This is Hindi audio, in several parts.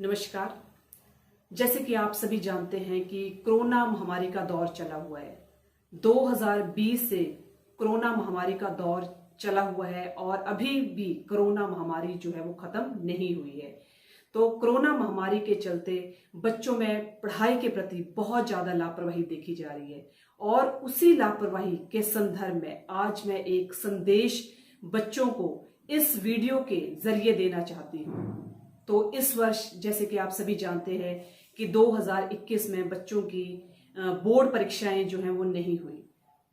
नमस्कार। जैसे कि आप सभी जानते हैं कि कोरोना महामारी का दौर चला हुआ है। 2020 से कोरोना महामारी का दौर चला हुआ है और अभी भी कोरोना महामारी जो है वो खत्म नहीं हुई है। तो कोरोना महामारी के चलते बच्चों में पढ़ाई के प्रति बहुत ज्यादा लापरवाही देखी जा रही है और उसी लापरवाही के संदर्भ में आज मैं एक संदेश बच्चों को इस वीडियो के जरिए देना चाहती हूँ। तो इस वर्ष जैसे कि आप सभी जानते हैं कि 2021 में बच्चों की बोर्ड परीक्षाएं जो हैं वो नहीं हुई,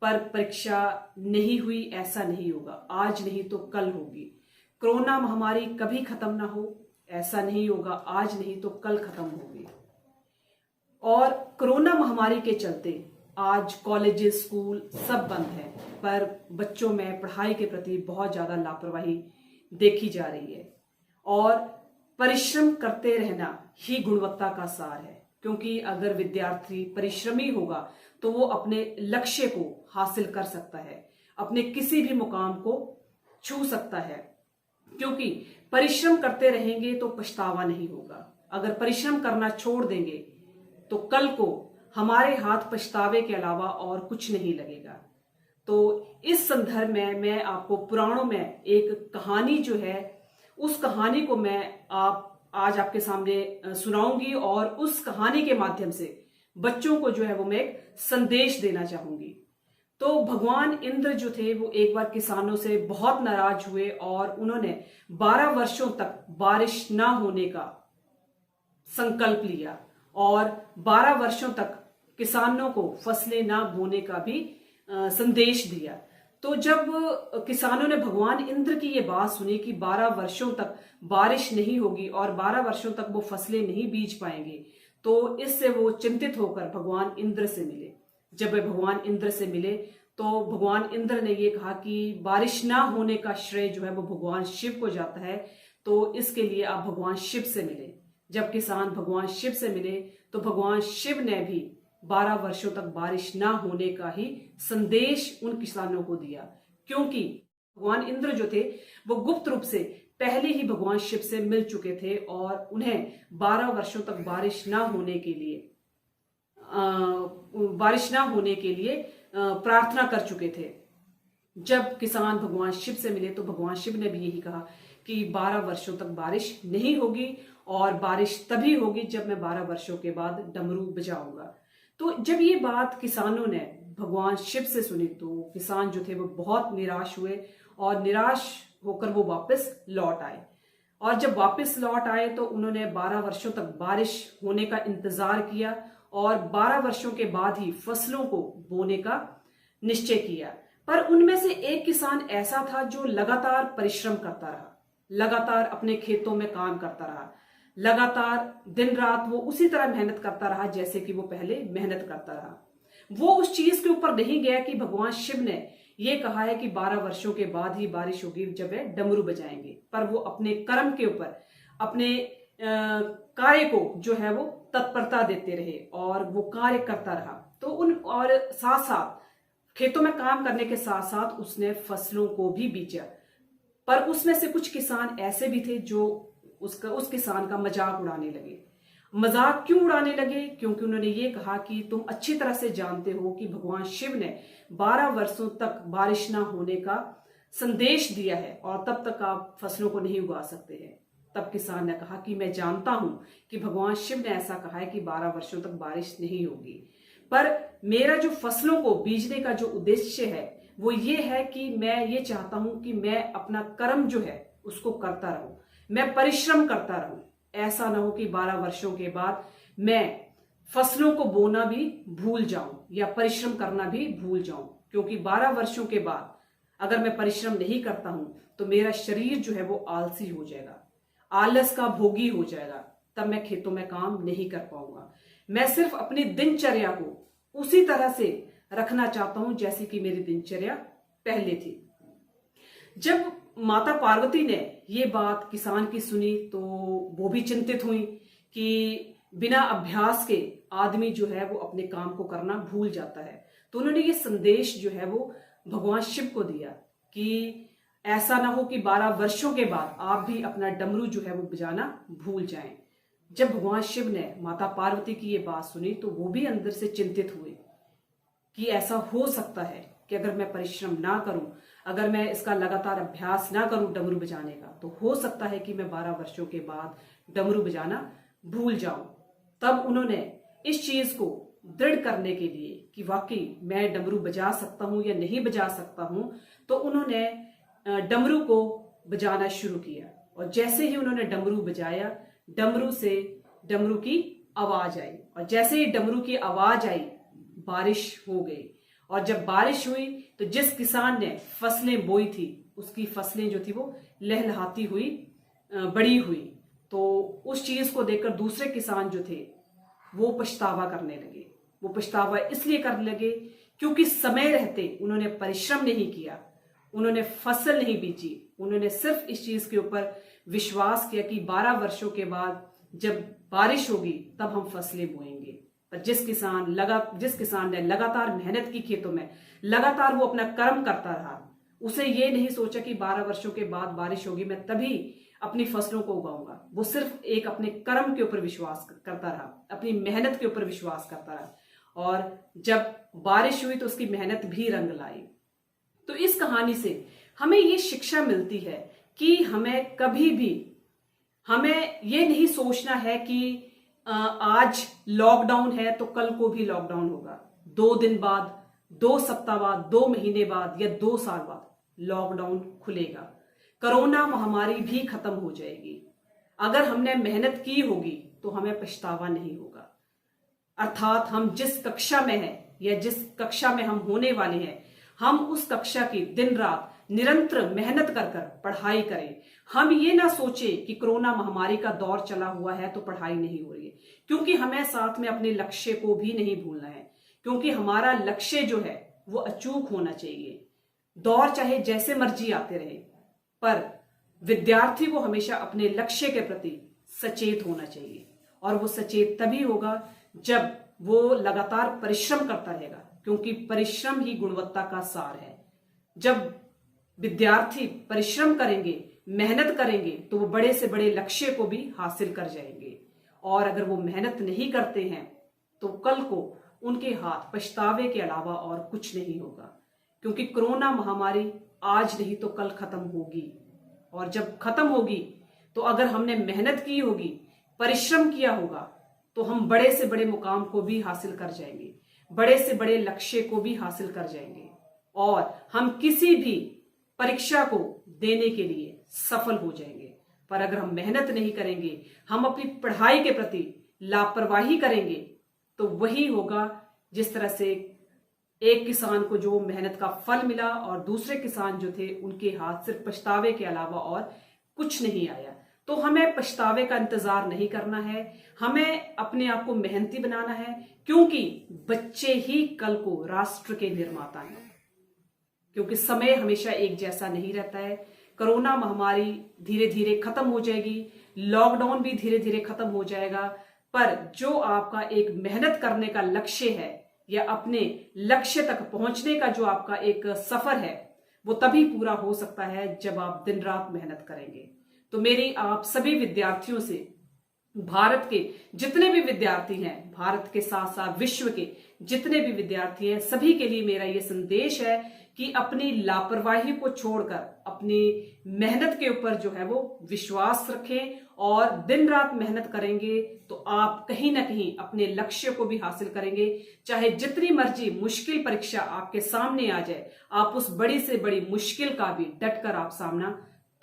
पर परीक्षा नहीं हुई ऐसा नहीं होगा, आज नहीं तो कल होगी। कोरोना महामारी कभी खत्म ना हो ऐसा नहीं होगा, आज नहीं तो कल खत्म होगी। और कोरोना महामारी के चलते आज कॉलेजेस स्कूल सब बंद है, पर बच्चों में पढ़ाई के प्रति बहुत ज्यादा लापरवाही देखी जा रही है। और परिश्रम करते रहना ही गुणवत्ता का सार है, क्योंकि अगर विद्यार्थी परिश्रमी होगा तो वो अपने लक्ष्य को हासिल कर सकता है, अपने किसी भी मुकाम को छू सकता है। क्योंकि परिश्रम करते रहेंगे तो पछतावा नहीं होगा। अगर परिश्रम करना छोड़ देंगे तो कल को हमारे हाथ पछतावे के अलावा और कुछ नहीं लगेगा। तो इस संदर्भ में मैं आपको पुराणों में एक कहानी जो है उस कहानी को मैं आज आपके सामने सुनाऊंगी और उस कहानी के माध्यम से बच्चों को जो है वो मैं एक संदेश देना चाहूंगी। तो भगवान इंद्र जो थे वो एक बार किसानों से बहुत नाराज हुए और उन्होंने 12 वर्षों तक बारिश ना होने का संकल्प लिया और 12 वर्षों तक किसानों को फसलें ना बोने का भी संदेश दिया। तो जब किसानों ने भगवान इंद्र की ये बात सुनी कि 12 वर्षों तक बारिश नहीं होगी और 12 वर्षों तक वो फसलें नहीं बीज पाएंगे, तो इससे वो चिंतित होकर भगवान इंद्र से मिले। जब वे भगवान इंद्र से मिले तो भगवान इंद्र ने ये कहा कि बारिश ना होने का श्रेय जो है वो भगवान शिव को जाता है, तो इसके लिए आप भगवान शिव से मिले। जब किसान भगवान शिव से मिले तो भगवान शिव ने भी 12 वर्षों तक बारिश ना होने का ही संदेश उन किसानों को दिया, क्योंकि भगवान इंद्र जो थे वो गुप्त रूप से पहले ही भगवान शिव से मिल चुके थे और उन्हें 12 वर्षों तक बारिश ना होने के लिए प्रार्थना कर चुके थे। जब किसान भगवान शिव से मिले तो भगवान शिव ने भी यही कहा कि 12 वर्षों तक बारिश नहीं होगी और बारिश तभी होगी जब मैं 12 वर्षों के बाद डमरू बजाऊंगा। तो जब ये बात किसानों ने भगवान शिव से सुनी तो किसान जो थे वो बहुत निराश हुए और निराश होकर वो वापस लौट आए। और जब वापस लौट आए तो उन्होंने 12 वर्षों तक बारिश होने का इंतजार किया और 12 वर्षों के बाद ही फसलों को बोने का निश्चय किया। पर उनमें से एक किसान ऐसा था जो लगातार परिश्रम करता रहा, लगातार अपने खेतों में काम करता रहा, लगातार दिन रात वो उसी तरह मेहनत करता रहा जैसे कि वो पहले मेहनत करता रहा। वो उस चीज के ऊपर नहीं गया कि भगवान शिव ने ये कहा है कि 12 वर्षों के बाद ही बारिश होगी जब वे डमरू बजाएंगे, पर वो अपने कर्म के ऊपर अपने कार्य को जो है वो तत्परता देते रहे और वो कार्य करता रहा। तो और साथ साथ खेतों में काम करने के साथ साथ उसने फसलों को भी बीजा। पर उसमें से कुछ किसान ऐसे भी थे जो उस किसान का मजाक उड़ाने लगे। मजाक क्यों उड़ाने लगे? क्योंकि उन्होंने ये कहा कि तुम अच्छी तरह से जानते हो कि भगवान शिव ने 12 वर्षों तक बारिश ना होने का संदेश दिया है और तब तक आप फसलों को नहीं उगा सकते हैं। तब किसान ने कहा कि मैं जानता हूं कि भगवान शिव ने ऐसा कहा है कि 12 वर्षों तक बारिश नहीं होगी, पर मेरा जो फसलों को बीजने का जो उद्देश्य है वो ये है कि मैं ये चाहता हूं कि मैं अपना कर्म जो है उसको करता रहूं, मैं परिश्रम करता रहूं। ऐसा ना हो कि 12 वर्षों के बाद मैं फसलों को बोना भी भूल जाऊं या परिश्रम करना भी भूल जाऊं, क्योंकि 12 वर्षों के बाद अगर मैं परिश्रम नहीं करता हूं तो मेरा शरीर जो है वो आलसी हो जाएगा, आलस का भोगी हो जाएगा, तब मैं खेतों में काम नहीं कर पाऊंगा। मैं सिर्फ अपनी दिनचर्या को उसी तरह से रखना चाहता हूं जैसी कि मेरी दिनचर्या पहले थी। जब माता पार्वती ने ये बात किसान की सुनी तो वो भी चिंतित हुई कि बिना अभ्यास के आदमी जो है वो अपने काम को करना भूल जाता है। तो उन्होंने ये संदेश जो है वो भगवान शिव को दिया कि ऐसा ना हो कि 12 वर्षों के बाद आप भी अपना डमरू जो है वो बजाना भूल जाएं। जब भगवान शिव ने माता पार्वती की ये बात सुनी तो वो भी अंदर से चिंतित हुए कि ऐसा हो सकता है कि अगर मैं परिश्रम ना करूं, अगर मैं इसका लगातार अभ्यास ना करूं डमरू बजाने का, तो हो सकता है कि मैं 12 वर्षों के बाद डमरू बजाना भूल जाऊं। तब उन्होंने इस चीज को दृढ़ करने के लिए कि वाकई मैं डमरू बजा सकता हूं या नहीं बजा सकता हूं, तो उन्होंने डमरू को बजाना शुरू किया। और जैसे ही उन्होंने डमरू बजाया, डमरू से डमरू की आवाज आई, और जैसे ही डमरू की आवाज आई बारिश हो गई। और जब बारिश हुई तो जिस किसान ने फसलें बोई थी उसकी फसलें जो थी वो लहलहाती हुई बड़ी हुई। तो उस चीज को देखकर दूसरे किसान जो थे वो पछतावा करने लगे। वो पछतावा इसलिए करने लगे क्योंकि समय रहते उन्होंने परिश्रम नहीं किया, उन्होंने फसल नहीं बीजी, उन्होंने सिर्फ इस चीज के ऊपर विश्वास किया कि 12 वर्षों के बाद जब बारिश होगी तब हम फसलें बोएंगे। पर जिस किसान ने लगातार मेहनत की खेतों में, लगातार वो अपना कर्म करता रहा, उसे ये नहीं सोचा कि 12 वर्षों के बाद बारिश होगी मैं तभी अपनी फसलों को उगाऊंगा। वो सिर्फ एक अपने कर्म के ऊपर विश्वास करता रहा, अपनी मेहनत के ऊपर विश्वास करता रहा। और जब बारिश हुई तो उसकी मेहनत भी रंग लाई। तो इस कहानी से हमें ये शिक्षा मिलती है कि हमें कभी भी हमें ये नहीं सोचना है कि आज लॉकडाउन है तो कल को भी लॉकडाउन होगा, 2 दिन बाद, 2 सप्ताह बाद, 2 महीने बाद या 2 साल बाद लॉकडाउन खुलेगा। कोरोना महामारी भी खत्म हो जाएगी। अगर हमने मेहनत की होगी तो हमें पछतावा नहीं होगा। अर्थात हम जिस कक्षा में हैं या जिस कक्षा में हम होने वाले हैं, हम उस कक्षा की दिन रात निरंतर मेहनत कर कर पढ़ाई करें। हम ये ना सोचें कि कोरोना महामारी का दौर चला हुआ है तो पढ़ाई नहीं हो रही है, क्योंकि हमें साथ में अपने लक्ष्य को भी नहीं भूलना है। क्योंकि हमारा लक्ष्य जो है वो अचूक होना चाहिए। दौर चाहे जैसे मर्जी आते रहे, पर विद्यार्थी को हमेशा अपने लक्ष्य के प्रति सचेत होना चाहिए। और वो सचेत तभी होगा जब वो लगातार परिश्रम करता रहेगा, क्योंकि परिश्रम ही गुणवत्ता का सार है। जब विद्यार्थी परिश्रम करेंगे, मेहनत करेंगे, तो वो बड़े से बड़े लक्ष्य को भी हासिल कर जाएंगे। और अगर वो मेहनत नहीं करते हैं तो कल को उनके हाथ पछतावे के अलावा और कुछ नहीं होगा। क्योंकि कोरोना महामारी आज नहीं तो कल खत्म होगी। और जब खत्म होगी तो अगर हमने मेहनत की होगी, परिश्रम किया होगा, तो हम बड़े से बड़े मुकाम को भी हासिल कर जाएंगे, बड़े से बड़े लक्ष्य को भी हासिल कर जाएंगे। और हम किसी भी परीक्षा को देने के लिए सफल हो जाएंगे। पर अगर हम मेहनत नहीं करेंगे, हम अपनी पढ़ाई के प्रति लापरवाही करेंगे, तो वही होगा जिस तरह से एक किसान को जो मेहनत का फल मिला और दूसरे किसान जो थे उनके हाथ सिर्फ पछतावे के अलावा और कुछ नहीं आया। तो हमें पछतावे का इंतजार नहीं करना है, हमें अपने आप को मेहनती बनाना है, क्योंकि बच्चे ही कल को राष्ट्र के निर्माता हैं। क्योंकि समय हमेशा एक जैसा नहीं रहता है। कोरोना महामारी धीरे धीरे खत्म हो जाएगी, लॉकडाउन भी धीरे धीरे खत्म हो जाएगा, पर जो आपका एक मेहनत करने का लक्ष्य है या अपने लक्ष्य तक पहुंचने का जो आपका एक सफर है, वो तभी पूरा हो सकता है जब आप दिन रात मेहनत करेंगे। तो मेरी आप सभी विद्यार्थियों से, भारत के जितने भी विद्यार्थी हैं, भारत के साथ साथ विश्व के जितने भी विद्यार्थी हैं, सभी के लिए मेरा ये संदेश है कि अपनी लापरवाही को छोड़कर अपनी मेहनत के ऊपर जो है वो विश्वास रखें और दिन रात मेहनत करेंगे तो आप कहीं ना कहीं अपने लक्ष्य को भी हासिल करेंगे। चाहे जितनी मर्जी मुश्किल परीक्षा आपके सामने आ जाए, आप उस बड़ी से बड़ी मुश्किल का भी डट कर आप सामना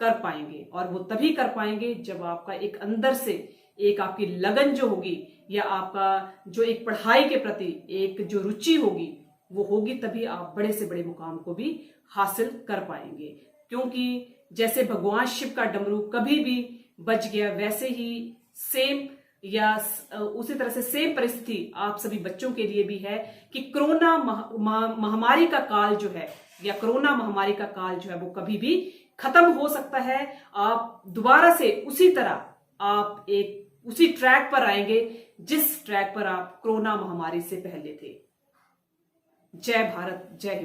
कर पाएंगे। और वो तभी कर पाएंगे जब आपका एक अंदर से एक आपकी लगन जो होगी या आपका जो एक पढ़ाई के प्रति एक जो रुचि होगी वो होगी, तभी आप बड़े से बड़े मुकाम को भी हासिल कर पाएंगे। क्योंकि जैसे भगवान शिव का डमरू कभी भी बज गया, वैसे ही सेम या उसी तरह से सेम परिस्थिति आप सभी बच्चों के लिए भी है कि कोरोना महामारी का काल जो है या कोरोना महामारी का काल जो है वो कभी भी खत्म हो सकता है। आप दोबारा से उसी तरह आप एक उसी ट्रैक पर आएंगे जिस ट्रैक पर आप कोरोना महामारी से पहले थे। जय भारत, जय हिंद।